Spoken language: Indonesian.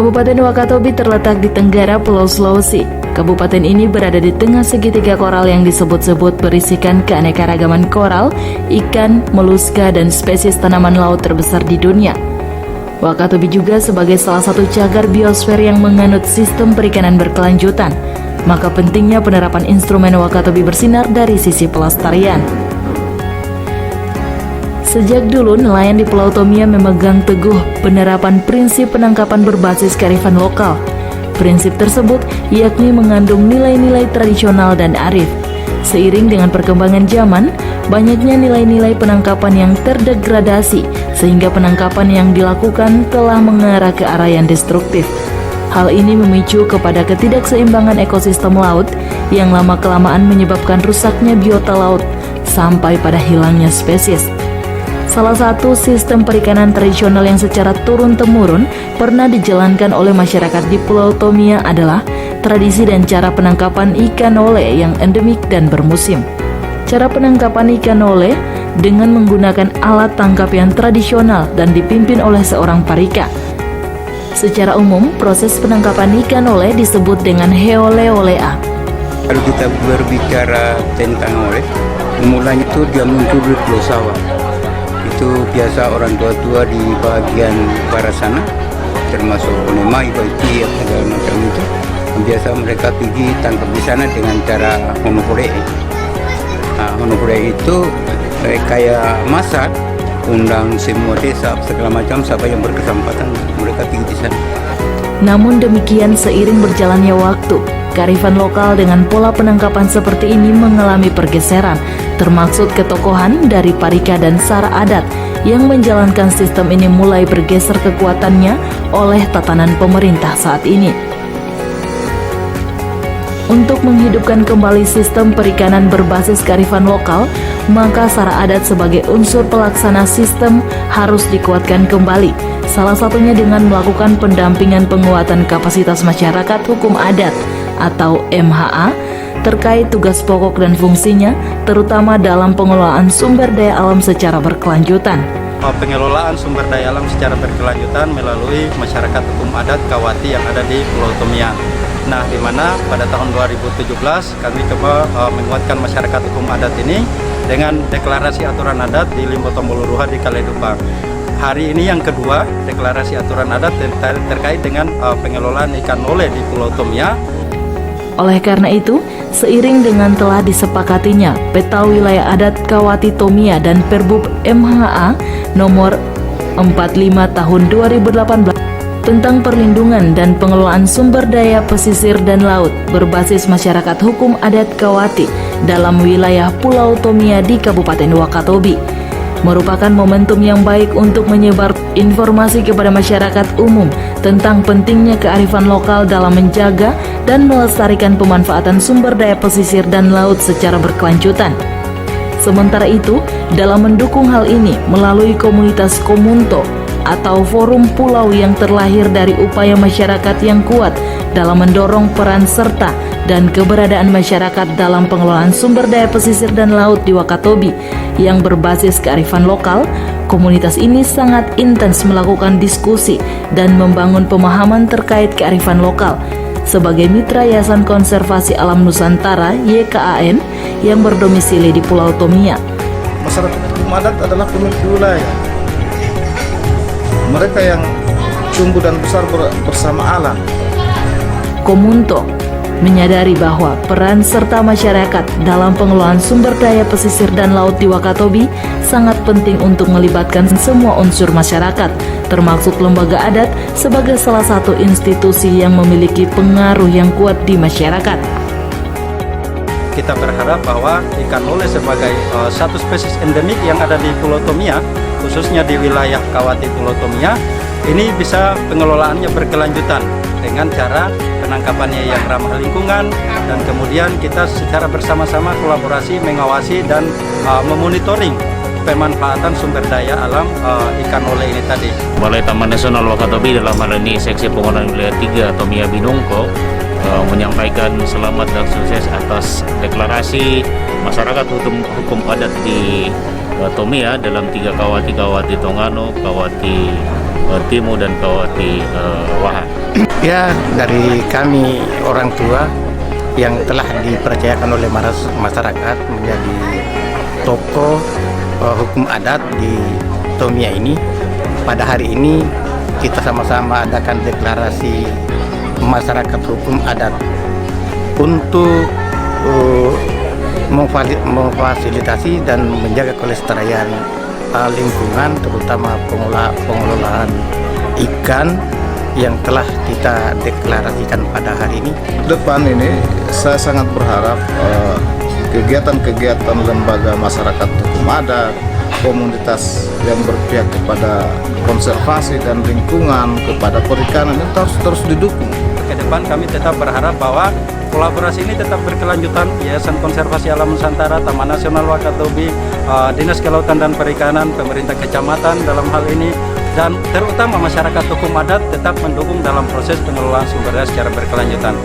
Kabupaten Wakatobi terletak di tenggara Pulau Sulawesi. Kabupaten ini berada di tengah segitiga koral yang disebut-sebut berisikan keanekaragaman koral, ikan, moluska, dan spesies tanaman laut terbesar di dunia. Wakatobi juga sebagai salah satu cagar biosfer yang menganut sistem perikanan berkelanjutan. Maka pentingnya penerapan instrumen Wakatobi bersinar dari sisi pelestarian. Sejak dulu, nelayan di Pulau Tomia memegang teguh penerapan prinsip penangkapan berbasis kearifan lokal. Prinsip tersebut yakni mengandung nilai-nilai tradisional dan arif. Seiring dengan perkembangan zaman, banyaknya nilai-nilai penangkapan yang terdegradasi, sehingga penangkapan yang dilakukan telah mengarah ke arah yang destruktif. Hal ini memicu kepada ketidakseimbangan ekosistem laut yang lama-kelamaan menyebabkan rusaknya biota laut sampai pada hilangnya spesies. Salah satu sistem perikanan tradisional yang secara turun-temurun pernah dijalankan oleh masyarakat di Pulau Tomia adalah tradisi dan cara penangkapan ikan ole yang endemik dan bermusim. Cara penangkapan ikan ole dengan menggunakan alat tangkap yang tradisional dan dipimpin oleh seorang parika. Secara umum, proses penangkapan ikan ole disebut dengan heole-olea. Kalau kita berbicara tentang ole, mulanya itu dia muncul di Pulau Sawa. Itu biasa orang tua-tua di bagian barat sana, termasuk Onemai, Baiti, segala macam itu. Biasa mereka pergi tangkap di sana dengan cara honopore. Honopore itu kayak masak, undang semua desa segala macam, siapa yang berkesempatan mereka pergi di sana. Namun demikian, seiring berjalannya waktu, kearifan lokal dengan pola penangkapan seperti ini mengalami pergeseran, termaksud ketokohan dari parika dan sara adat yang menjalankan sistem ini mulai bergeser kekuatannya oleh tatanan pemerintah saat ini. Untuk menghidupkan kembali sistem perikanan berbasis kearifan lokal, maka sara adat sebagai unsur pelaksana sistem harus dikuatkan kembali. Salah satunya dengan melakukan pendampingan penguatan kapasitas masyarakat hukum adat atau MHA terkait tugas pokok dan fungsinya, terutama dalam pengelolaan sumber daya alam secara berkelanjutan. Pengelolaan sumber daya alam secara berkelanjutan melalui masyarakat hukum adat Kawati yang ada di Pulau Tomia. Nah, di mana pada tahun 2017 kami coba menguatkan masyarakat hukum adat ini dengan deklarasi aturan adat di Limbo Tomboluruha di Kaledupa. Hari ini yang kedua, deklarasi aturan adat terkait dengan pengelolaan ikan ole di Pulau Tomia. Oleh karena itu, seiring dengan telah disepakatinya peta wilayah adat Kawati Tomia dan Perbub MHA nomor 45 tahun 2018 tentang perlindungan dan pengelolaan sumber daya pesisir dan laut berbasis masyarakat hukum adat Kawati dalam wilayah Pulau Tomia di Kabupaten Wakatobi, merupakan momentum yang baik untuk menyebar informasi kepada masyarakat umum tentang pentingnya kearifan lokal dalam menjaga dan melestarikan pemanfaatan sumber daya pesisir dan laut secara berkelanjutan. Sementara itu, dalam mendukung hal ini melalui komunitas Komunto atau forum pulau yang terlahir dari upaya masyarakat yang kuat dalam mendorong peran serta dan keberadaan masyarakat dalam pengelolaan sumber daya pesisir dan laut di Wakatobi yang berbasis kearifan lokal, komunitas ini sangat intens melakukan diskusi dan membangun pemahaman terkait kearifan lokal sebagai mitra Yayasan Konservasi Alam Nusantara YKAN yang berdomisili di Pulau Tomia. Masyarakat hukum adat adalah pemilik wilayah. Mereka yang tumbuh dan besar bersama alam. Komunto menyadari bahwa peran serta masyarakat dalam pengelolaan sumber daya pesisir dan laut di Wakatobi sangat penting untuk melibatkan semua unsur masyarakat, termasuk lembaga adat sebagai salah satu institusi yang memiliki pengaruh yang kuat di masyarakat. Kita berharap bahwa ikan ole sebagai satu spesies endemik yang ada di Pulau Tomia, khususnya di wilayah Kawati Pulau Tomia, ini bisa pengelolaannya berkelanjutan dengan cara penangkapannya yang ramah lingkungan, dan kemudian kita secara bersama-sama kolaborasi mengawasi dan memonitoring pemanfaatan sumber daya alam ikan ole ini tadi. Balai Taman Nasional Wakatobi dalam hal ini Seksi Pengelolaan Wilayah 3 Tomia Binongko menyampaikan selamat dan sukses atas deklarasi masyarakat hukum adat di Tomia dalam 3 Kawati, Kawati Tongano, Kawati Timo dan Kawati Wahan. Ya, dari kami orang tua yang telah dipercayakan oleh masyarakat menjadi tokoh hukum adat di Tomia ini, pada hari ini kita sama-sama adakan deklarasi masyarakat hukum adat untuk memfasilitasi dan menjaga kelestarian lingkungan, terutama pengelolaan ikan yang telah kita deklarasikan pada hari ini. Depan ini saya sangat berharap kegiatan-kegiatan lembaga masyarakat hukum adat, komunitas yang berpihak kepada konservasi dan lingkungan, kepada perikanan itu harus terus didukung. Ke depan kami tetap berharap bahwa kolaborasi ini tetap berkelanjutan. Yayasan Konservasi Alam Nusantara, Taman Nasional Wakatobi, Dinas Kelautan dan Perikanan, pemerintah kecamatan dalam hal ini, dan terutama masyarakat hukum adat tetap mendukung dalam proses pengelolaan sumber daya secara berkelanjutan.